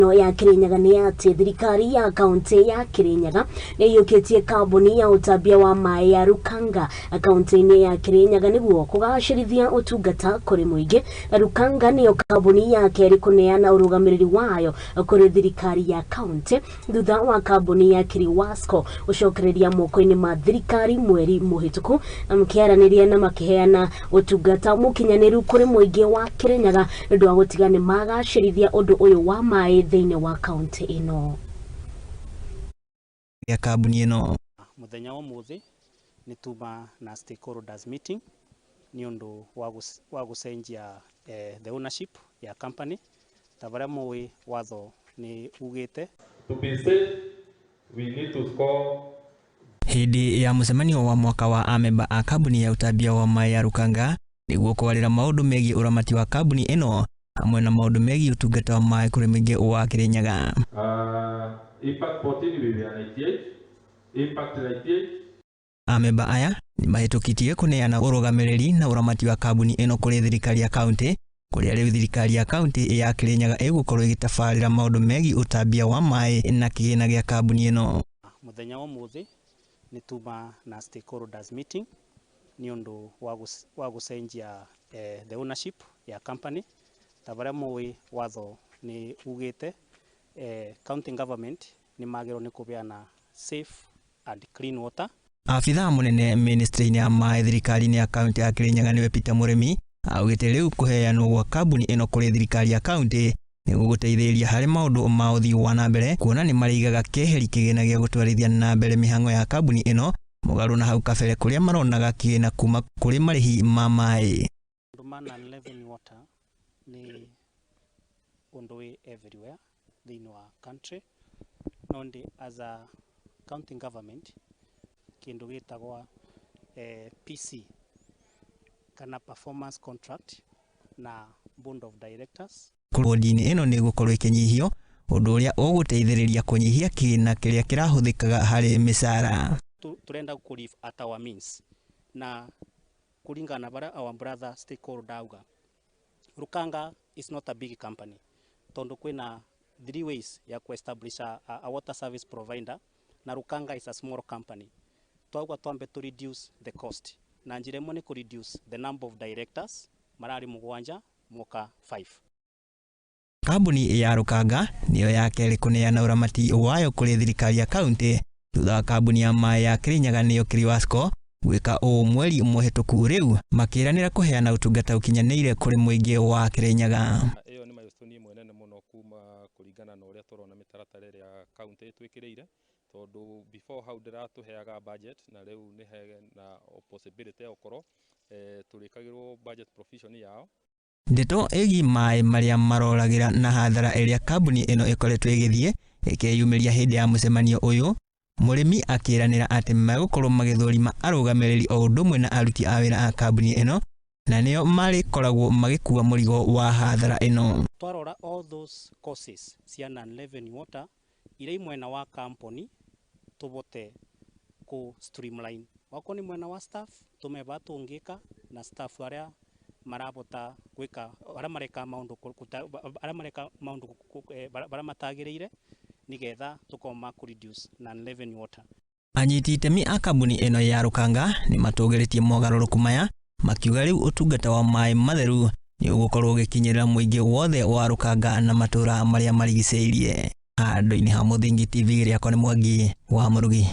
ino ya Kirinyaga ni ati thirikari ya kaunti ya Kirinyaga niyukitie kambuni ya utambia wa mai ya rukanga kaunti ya Kirinyaga niguo kugacirithia utungata kuri muingi. Rukanga niyo kambuni ya keri kuneana urugamiriri wayo kuri thirikari ya kaunti thutha wa kambuni ya Kiriwasco ucokereria moko-ini ma thirikari mweri muhituku mkiaraniria na makiheana utungata mukinyaniru kuri muingi wa Kirinyaga ndu wa gutigana magacirithia undu uyu wa mai thiini wa kaunti ino ya kambuni ino. Muthenya wa muthi ni tuma na stakeholders meeting ni undu wa gucenjia the ownership ya company tabara mwe watho ni ugite to be safe we need to score. Hindi ya mucemanio wa mwaka wa amemba a kambuni ya utambia wa mai ya rukanga niguo kwarira maundu megi uramati wa kambuni ino hamwe na maundu megi utungata wa mai kuri muingi wa Kirinyaga. Impact 14 98 impact 98 amemba aya ni mahitukitie kuneana urugamiriri na uramati wa kambuni ino kuri thirikari ya kaunti kuria riu thirikari ya kaunti ya Kirinyaga igukorwo igitabarira maundu megi utambia wa mai na kigina gia kambuni ino. Muthenya wa muthi ni tuma na stakeholders meeting ni undu wa gucenjia the ownership ya company tabara mwe watho ni ugite county government ni magiro ni kubeana safe and clean water. Afitha munene ministry-ini ya mai thirikari-ini ya kaunti ya Kirinyaga niwe Peter Murimi augite riu kuheanwo gwa kambuni ino kuri thirikari ya kaunti ni guguteithĩrĩria hari maundu ma uthii wa na mbere kuona ni marigaga keheri kigina gia gutwarithia na mbere mihango ya kambuni ino mugaru na hau kabere kuria maronaga kigina kuma kuri marihi ma mai. Ndumana level water ni undu everywhere in our country nondi as a county government kindu gitagwa PC kana performance contract na board of directors. Kurodi-ini ino ni gukorwo ikinyihio undu uria uguteithĩrĩria kunyihia kina kiria kirahuthikaga hari misara. Turenda kulive at our means na kulingana bara our brother stakeholder auga Rukanga is not a big company tondu kwina 3 ways ya kuestablish a water service provider na Rukanga is a small company. Twagwa twambe to reduce the cost na njira imwe ni ku reduce the number of directors marari mugwanja muka 5. Kambuni ya Rukanga niyo yakeri kuneana uramati wayo kuri thirikari ya kaunti thutha wa kambuni ya mai ya Kirinyaga niyo Kiriwasco gwika mweri muhituku riu makiranira kuheana utungata ukinyanĩire kuri muingi wa Kirinyaga. Iyo ni milestone mwenene muno kuma kuringana na uria turona mitaratara ya kaunti twikiriire tondu before how ndiratuheaga budget na riu ni he na possibility ya ukoro turikagirwo budget provision yao. Ndeto egi mai maria marolagira na hathara iria kambuni ino ikoretwo igithie ikeyumiria hindi ya mucemanio uyu Murimi akiranira ati magukorwo magithurima arugamiriri o ndumwe na aruti a wira a kambuni ino na niyo mari koragwo magikuwa murigo wa hathara ino. Twarora all those causes cia non-level water ire mwena wa company tubote ku streamline wako ni mwena wa staff tumeba tungika na staff aria marabota gwika ara mareka maundu bara matagiriire nigetha tukoma ku reduce non-level water. Anyiti itemi a kambuni ino ya Rukanga ni matugeretie mogaruruku maya makiuga riu utungata wa mai matheru ni ugukorwo gikinyirira muingi wothe wa Rukanga na matura maria marigiceirie. Handũ-inĩ ha Muthingi TV riakwa ni Mwangi wa Murugi.